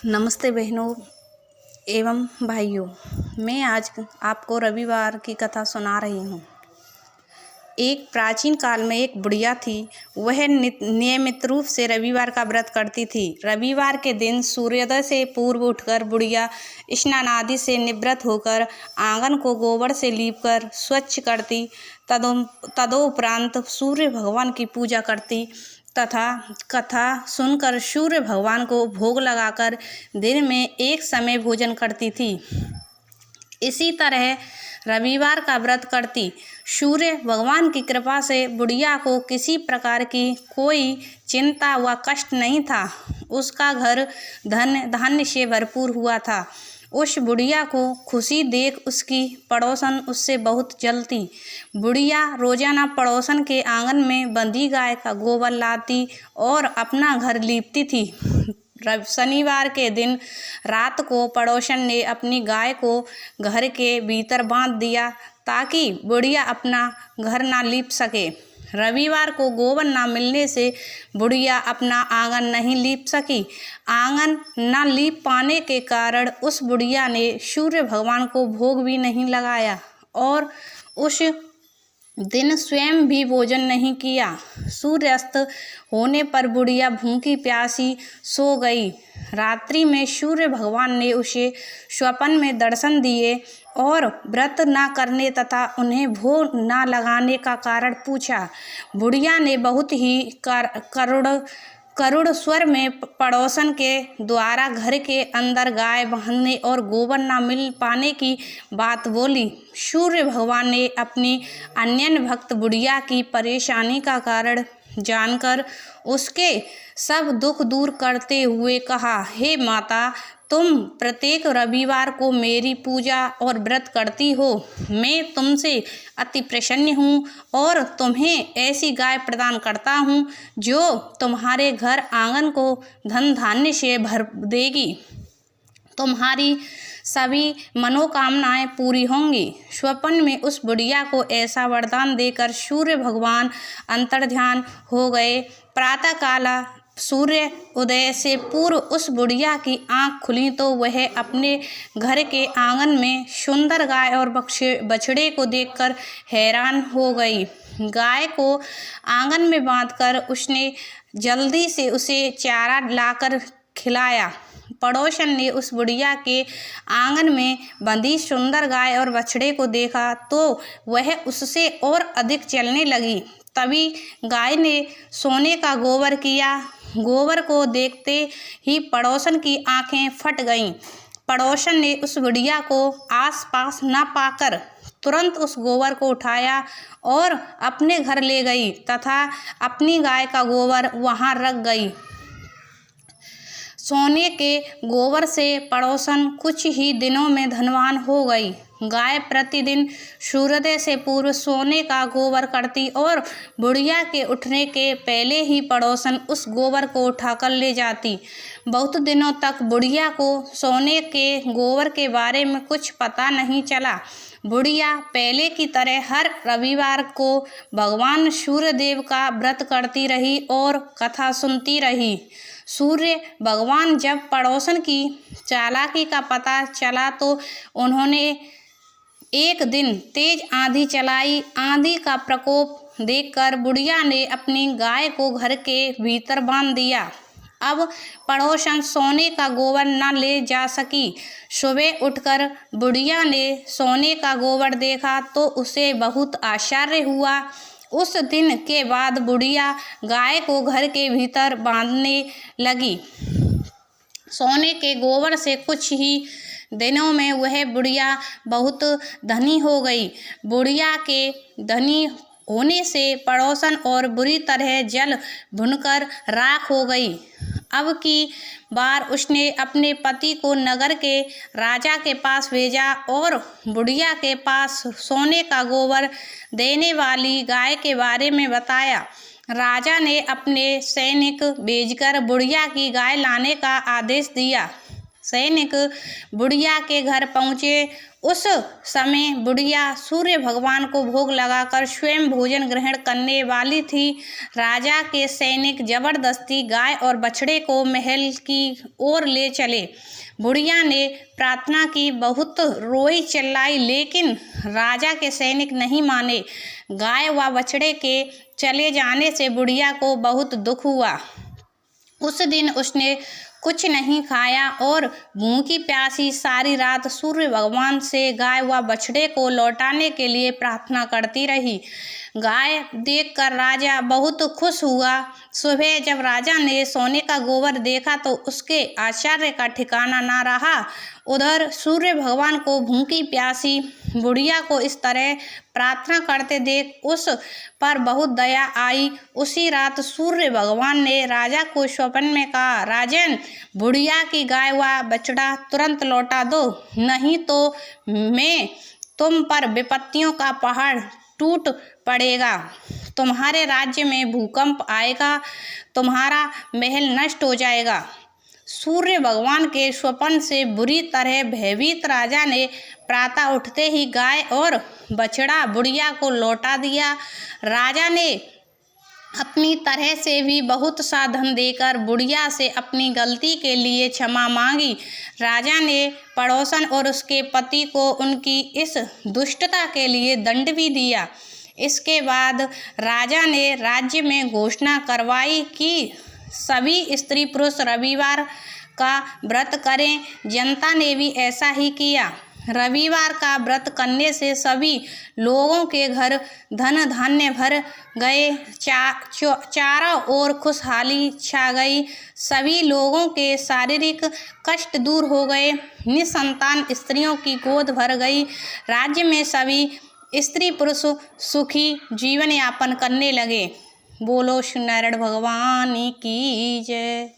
नमस्ते बहनों एवं भाइयों। मैं आज आपको रविवार की कथा सुना रही हूँ। एक प्राचीन काल में एक बुढ़िया थी। वह नियमित रूप से रविवार का व्रत करती थी। रविवार के दिन सूर्योदय से पूर्व उठकर बुढ़िया स्नान आदि से निवृत्त होकर आंगन को गोबर से लीपकर स्वच्छ करती। तदोपरांत सूर्य भगवान की पूजा करती तथा कथा सुनकर सूर्य भगवान को भोग लगाकर दिन में एक समय भोजन करती थी। इसी तरह रविवार का व्रत करती। सूर्य भगवान की कृपा से बुढ़िया को किसी प्रकार की कोई चिंता व कष्ट नहीं था। उसका घर धन धान्य से भरपूर हुआ था। उस बुढ़िया को खुशी देख उसकी पड़ोसन उससे बहुत जलती। बुढ़िया रोजाना पड़ोसन के आंगन में बंधी गाय का गोबर लाती और अपना घर लीपती थी। शनिवार के दिन रात को पड़ोसन ने अपनी गाय को घर के भीतर बांध दिया ताकि बुढ़िया अपना घर ना लीप सके। रविवार को गोबर ना मिलने से बुढ़िया अपना आंगन नहीं लीप सकी। आंगन ना लीप पाने के कारण उस बुढ़िया ने सूर्य भगवान को भोग भी नहीं लगाया और उस दिन स्वयं भी भोजन नहीं किया। सूर्यास्त होने पर बुढ़िया भूखी प्यासी सो गई। रात्रि में सूर्य भगवान ने उसे स्वप्न में दर्शन दिए और व्रत ना करने तथा उन्हें भोग ना लगाने का कारण पूछा। बुढ़िया ने बहुत ही करुण स्वर में पड़ोसन के द्वारा घर के अंदर गाय बांधने और गोबर ना मिल पाने की बात बोली। सूर्य भगवान ने अपनी अन्य भक्त बुढ़िया की परेशानी का कारण जानकर उसके सब दुख दूर करते हुए कहा, हे माता, तुम प्रत्येक रविवार को मेरी पूजा और व्रत करती हो। मैं तुमसे अति प्रसन्न हूँ और तुम्हें ऐसी गाय प्रदान करता हूँ जो तुम्हारे घर आंगन को धन धान्य से भर देगी। तुम्हारी सभी मनोकामनाएं पूरी होंगी। स्वप्न में उस बुढ़िया को ऐसा वरदान देकर सूर्य भगवान अंतर्ध्यान हो गए। प्रातःकाल सूर्य उदय से पूर्व उस बुढ़िया की आंख खुली तो वह अपने घर के आंगन में सुंदर गाय और बछड़े को देखकर हैरान हो गई। गाय को आंगन में बांधकर उसने जल्दी से उसे चारा लाकर खिलाया। पड़ोसन ने उस बुढ़िया के आंगन में बंधी सुंदर गाय और बछड़े को देखा तो वह उससे और अधिक चलने लगी। तभी गाय ने सोने का गोबर किया। गोबर को देखते ही पड़ोसन की आंखें फट गईं। पड़ोसन ने उस बुढ़िया को आसपास न पाकर तुरंत उस गोबर को उठाया और अपने घर ले गई तथा अपनी गाय का गोबर वहां रख गई। सोने के गोबर से पड़ोसन कुछ ही दिनों में धनवान हो गई। गाय प्रतिदिन सूर्योदय से पूर्व सोने का गोबर करती और बुढ़िया के उठने के पहले ही पड़ोसन उस गोबर को उठाकर ले जाती। बहुत दिनों तक बुढ़िया को सोने के गोबर के बारे में कुछ पता नहीं चला। बुढ़िया पहले की तरह हर रविवार को भगवान सूर्यदेव का व्रत करती रही और कथा सुनती रही। सूर्य भगवान जब पड़ोसन की चालाकी का पता चला तो उन्होंने एक दिन तेज आंधी चलाई। आंधी का प्रकोप देखकर बुढ़िया ने अपनी गाय को घर के भीतर बांध दिया। अब पड़ोसन सोने का गोबर न ले जा सकी। सुबह उठकर बुढ़िया ने सोने का गोबर देखा तो उसे बहुत आश्चर्य हुआ। उस दिन के बाद बुढ़िया गाय को घर के भीतर बांधने लगी। सोने के गोबर से कुछ ही दिनों में वह बुढ़िया बहुत धनी हो गई। बुढ़िया के धनी होने से पड़ोसन और बुरी तरह जल भुनकर राख हो गई। अब की बार उसने अपने पति को नगर के राजा के पास भेजा और बुढ़िया के पास सोने का गोबर देने वाली गाय के बारे में बताया। राजा ने अपने सैनिक भेजकर बुढ़िया की गाय लाने का आदेश दिया। सैनिक बुढ़िया के घर पहुँचे। उस समय बुढ़िया सूर्य भगवान को भोग लगाकर स्वयं भोजन ग्रहण करने वाली थी। राजा के सैनिक जबरदस्ती गाय और बछड़े को महल की ओर ले चले। बुढ़िया ने प्रार्थना की, बहुत रोई चिल्लाई, लेकिन राजा के सैनिक नहीं माने। गाय व बछड़े के चले जाने से बुढ़िया को बहुत दुख हुआ। उस दिन उसने कुछ नहीं खाया और भूखी प्यासी सारी रात सूर्य भगवान से गाय व बछड़े को लौटाने के लिए प्रार्थना करती रही। गाय देखकर राजा बहुत खुश हुआ। सुबह जब राजा ने सोने का गोबर देखा तो उसके आश्चर्य का ठिकाना ना रहा। उधर सूर्य भगवान को भूखी प्यासी बुढ़िया को इस तरह प्रार्थना करते देख उस पर बहुत दया आई। उसी रात सूर्य भगवान ने राजा को स्वप्न में कहा, राजन, बुढ़िया की गाय व बछड़ा तुरंत लौटा दो, नहीं तो मैं तुम पर विपत्तियों का पहाड़ टूट पड़ेगा। तुम्हारे राज्य में भूकंप आएगा, तुम्हारा महल नष्ट हो जाएगा। सूर्य भगवान के स्वप्न से बुरी तरह भयभीत राजा ने प्रातः उठते ही गाय और बछड़ा बुढ़िया को लौटा दिया। राजा ने अपनी तरह से भी बहुत सा धन देकर बुढ़िया से अपनी गलती के लिए क्षमा मांगी। राजा ने पड़ोसन और उसके पति को उनकी इस दुष्टता के लिए दंड भी दिया। इसके बाद राजा ने राज्य में घोषणा करवाई कि सभी स्त्री पुरुष रविवार का व्रत करें। जनता ने भी ऐसा ही किया। रविवार का व्रत करने से सभी लोगों के घर धन धान्य भर गए, चारों ओर खुशहाली छा गई। सभी लोगों के शारीरिक कष्ट दूर हो गए। निसंतान स्त्रियों की गोद भर गई। राज्य में सभी स्त्री पुरुष सुखी जीवन यापन करने लगे। बोलो श्री नारायण भगवान की जय।